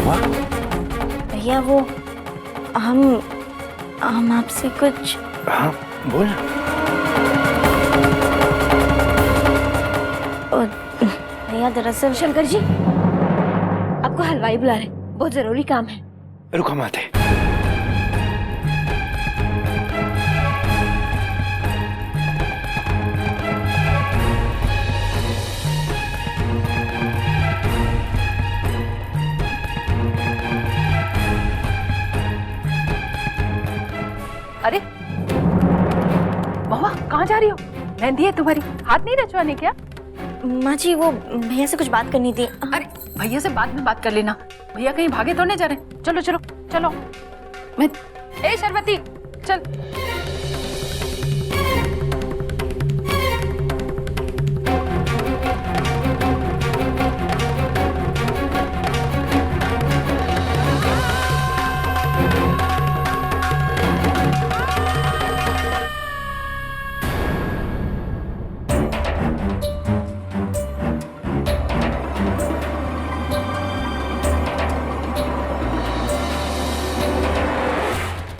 हुआ? भैया वो हम आपसे कुछ। हाँ बोल। भैया दरअसल शंकर जी, आपको हलवाई बुला रहे, बहुत जरूरी काम है। रुको हम आते। अरे महुआ, कहाँ जा रही हो? मेहंदी है तुम्हारी, हाथ नहीं रचवाने क्या? माँ जी वो भैया से कुछ बात करनी थी। अरे भैया से बाद में बात कर लेना, भैया कहीं भागे तो नहीं जा रहे। चलो चलो चलो। मैं ए शर्वती चल।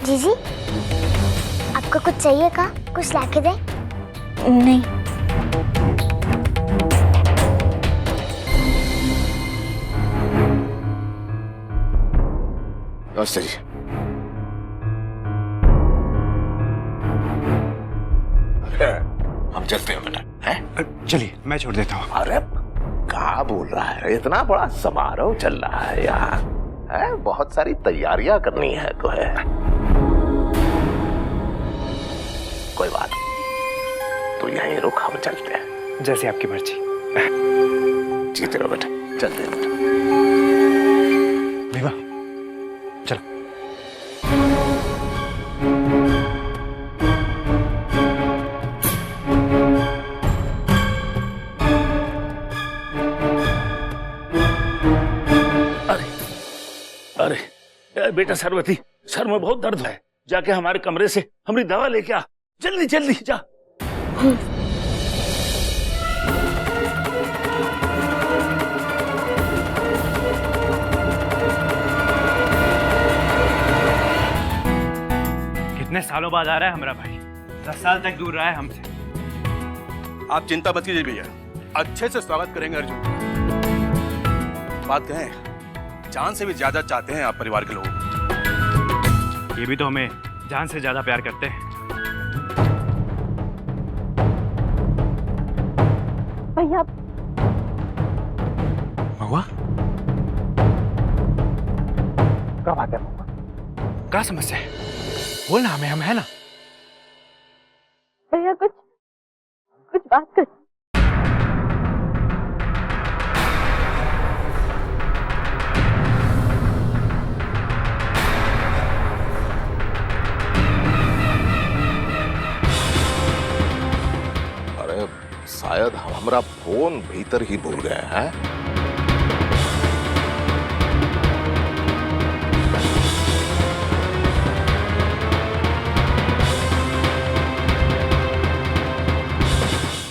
जीजी, आपको कुछ चाहिए का? कुछ लाके दे? नहीं। नमस्ते जी। अरे हम चलते हैं बेटा, हैं? चलिए मैं छोड़ देता हूँ। अरे क्या बोल रहा है? इतना बड़ा समारोह चल रहा है यहाँ, है? बहुत सारी तैयारियां करनी है तो है। कोई बात नहीं, तो यहीं रुक, हम चलते हैं। जैसे आपकी मर्जी। जीते रहो बेटा, चलते हैं बेटा। विवाह चलो। अरे बेटा सरवती, सर में बहुत दर्द है, जाके हमारे कमरे से हमारी दवा लेके आ, जल्दी जल्दी जा। कितने सालों बाद आ रहा है हमारा भाई, 10 साल तक दूर रहा है हमसे। आप चिंता मत कीजिए भैया, अच्छे से स्वागत करेंगे अर्जुन। बात कहें, जान से भी ज्यादा चाहते हैं आप परिवार के लोगों को। ये भी तो हमें जान से ज्यादा प्यार करते हैं। भैया महुआ, क्या बात है महुआ? क्या समस्या है? बोलना, हमें हम है ना। भैया कुछ बात कर। अरे शायद हमारा फोन भीतर ही भूल गए हैं।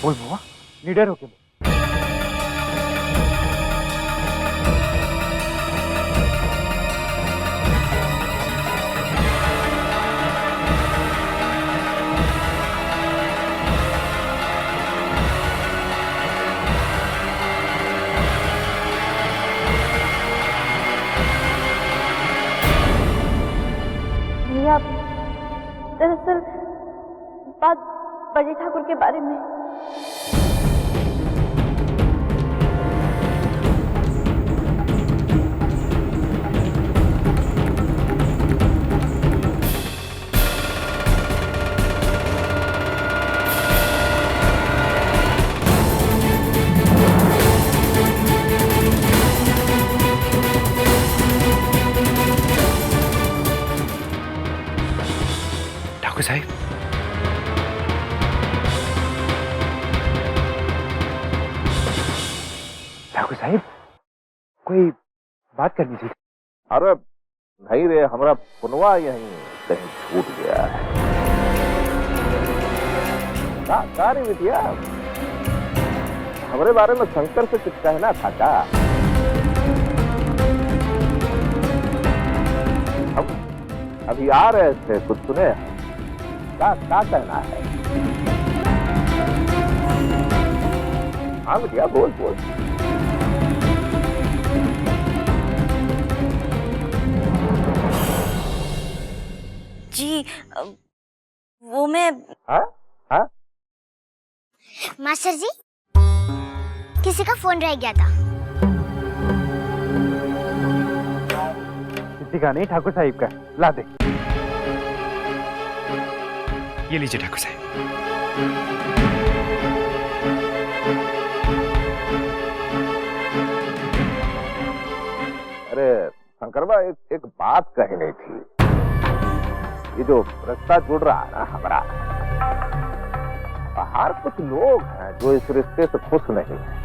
बोल महुआ, निडर होके बोल। भैया दरअसल बात बड़े ठाकुर के बारे में। ठाकुर साहब, ठाकुर साहब, कोई बात करनी थी। अरे नहीं रे, हमारा पुनवा यहीं कहीं छूट गया है। सारी बिटिया, हमारे बारे में शंकर से कुछ कहना था क्या? अभी आ रहे थे, कुछ सुने? क्या कहना है? हाँ भैया, बोल बोल। जी वो मैं हाँ हाँ, मास्टर जी, किसी का फोन रह गया था। किसी का नहीं, ठाकुर साहिब का। ला दे। ये लीजिए ठाकुर साहिब। अरे शंकरबा, एक बात कहनी थी। ये जो रिश्ता जुड़ रहा है ना हमारा, बाहर कुछ लोग हैं जो इस रिश्ते से खुश नहीं है।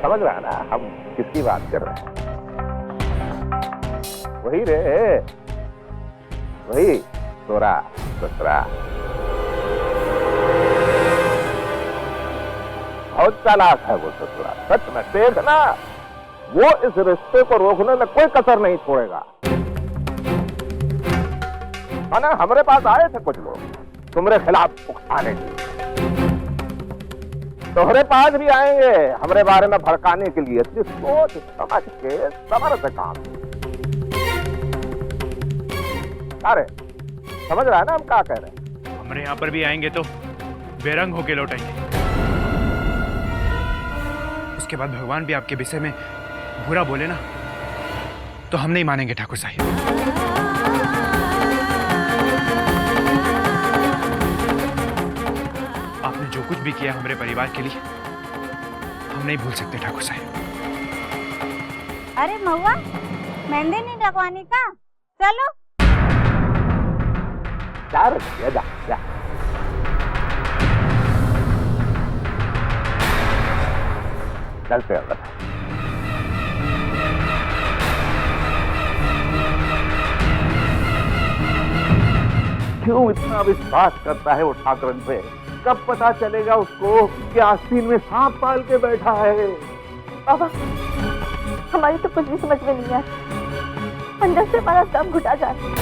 समझ रहा है ना हम किसकी बात कर रहे हैं? वही रे, वही तोरा ससुरा। बहुत चालाक है वो ससुरा, सच में। देखना, वो इस रिश्ते को रोकने में कोई कसर नहीं छोड़ेगा। माना हमारे पास आए थे कुछ लोग तुम्हारे खिलाफ उकसाने के लिए, तुम्हारे पास भी आएंगे हमारे बारे में भड़काने के लिए। इसलिए सोच समझ के सब्र से काम। अरे समझ रहा है ना हम क्या कह रहे हैं? हमारे यहाँ पर भी आएंगे तो बेरंग होके लौटेंगे। उसके बाद भगवान भी आपके विषय में बुरा बोले ना, तो हम नहीं मानेंगे ठाकुर साहिब। आपने जो कुछ भी किया हमारे परिवार के लिए, हम नहीं भूल सकते ठाकुर साहिब। अरे महुआ, मेहंदी नहीं लगवानी का? चलो। जा। चलते हैं। क्यों इतना विश्वास करता है वो ठाकरन पे? कब पता चलेगा उसको कि आस्तीन में सांप पाल के बैठा है? बाबा, हमारी तो कुछ भी समझ में नहीं आ रहा। अंदर से हमारा दम घुटा जा रहा है।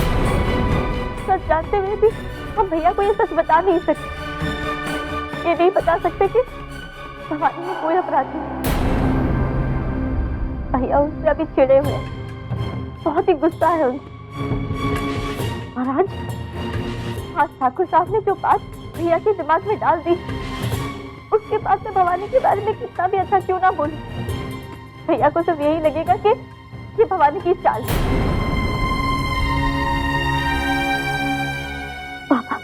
सच जानते हुए भी हम भैया को ये सच बता नहीं सकते। ये नहीं बता सकते कि भवानी में कोई अपराध नहीं। भैया उनसे अभी चिढ़े हुए हैं, बहुत ही गुस्सा है उनसे। और आज ठाकुर साहब ने जो बात भैया के दिमाग में डाल दी, उसके बाद में भवानी के बारे में कितना भी अच्छा क्यों ना बोली, भैया को सिर्फ यही लगेगा कि ये भवानी की चाल है। पापा,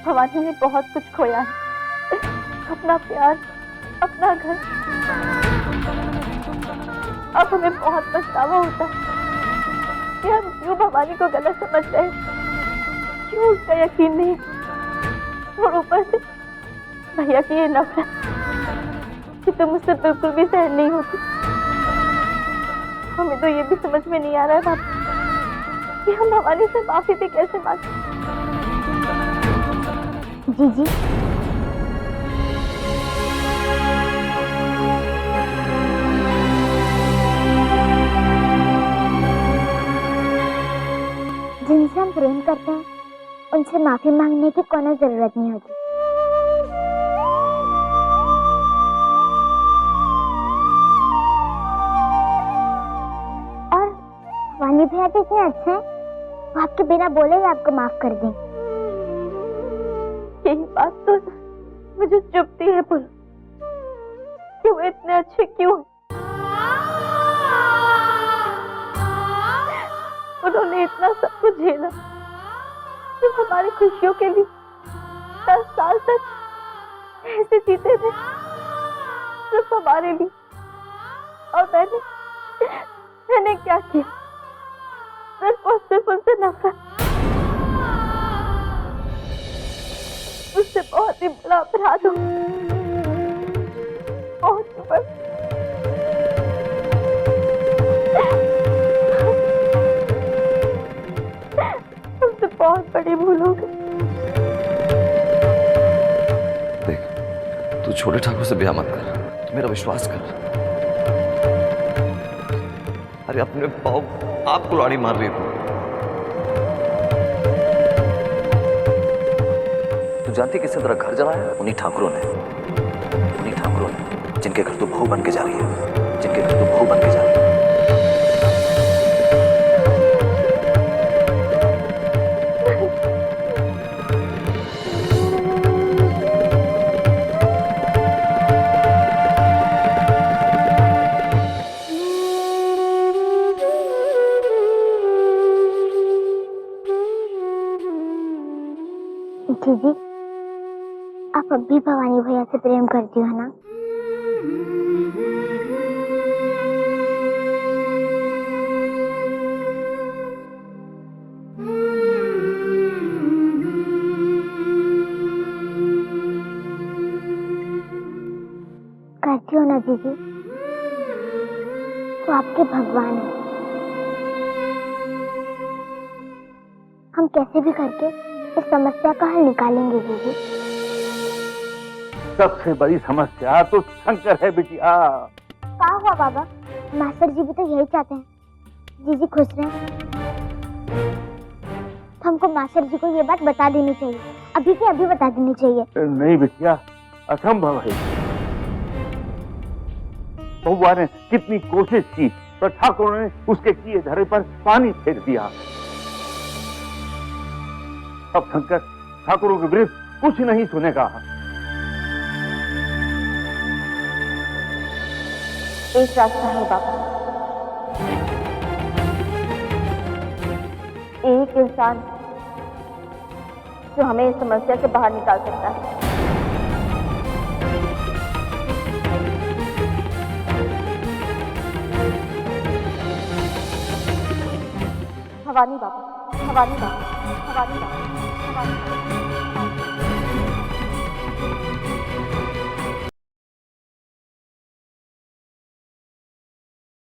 भवानी ने बहुत कुछ खोया है, अपना प्यार, अपना घर। अब हमें बहुत पछतावा होता है कि हम क्यों भवानी को गलत समझ रहे हैं, क्यों उसका यकीन नहीं। और ऊपर से भैया की ये नफरत कि तुम मुझसे बिल्कुल भी सहन नहीं होती। हमें तो ये भी समझ में नहीं आ रहा है बाबा कि हम भवानी से माफी भी कैसे मांगे। जी जिनसे हम प्रेम करते हैं उनसे माफी मांगने की कोई जरूरत नहीं होती। और वानी भैया तो इतने अच्छे हैं, वो आपके बिना बोले ही आपको माफ कर दें। यही बात तो मुझे चुभती है बोलो कि वो इतने अच्छे क्यों हैं। उन्होंने इतना सब कुछ झेला, सिर्फ हमारी खुशियों के लिए 10 साल तक ऐसे जीते थे, सिर्फ हमारे लिए। और मैंने क्या किया? सिर्फ और सिर्फ उनसे नफरत। उससे बहुत ही बड़ा अपराध हो, बहुत बड़ा। हमसे बहुत बड़ी भूल हो गई। देख, तू छोटे ठाकुर से ब्याह मत कर। मेरा विश्वास कर। अरे अपने पाँव आप कुल्हाड़ी मार रही थी। तू जानती किसने तेरा घर जलाया? उन्हीं ठाकुरों ने, जिनके घर तू बहू बन के जा रही है, जिनके घर तू बहू बन के जा रही है। जीजी, आप अब भी भवानी भैया से प्रेम करती हो ना? करती हो ना जीजी? वो आपके भगवान है। हम कैसे भी करके इस समस्या का हल निकालेंगे जीजी। सबसे बड़ी समस्या तो शंकर है बिटिया। क्या हुआ बाबा? मास्टर जी भी तो यही चाहते हैं जीजी खुश रहे। हमको मास्टर जी को ये बात बता देनी चाहिए, अभी के अभी बता देनी चाहिए। नहीं बिटिया, असंभव है। बउआ ने कितनी कोशिश की पर ठाकुर ने उसके किए धरे पर पानी फेर दिया। अब शंकर ठाकुरों के विरुद्ध कुछ नहीं सुनेगा। एक रास्ता है बाबा, एक इंसान जो हमें इस समस्या से बाहर निकाल सकता है। भवानी बाबा, भवानी बाबा, भवानी बाबा, भवानी बाबा।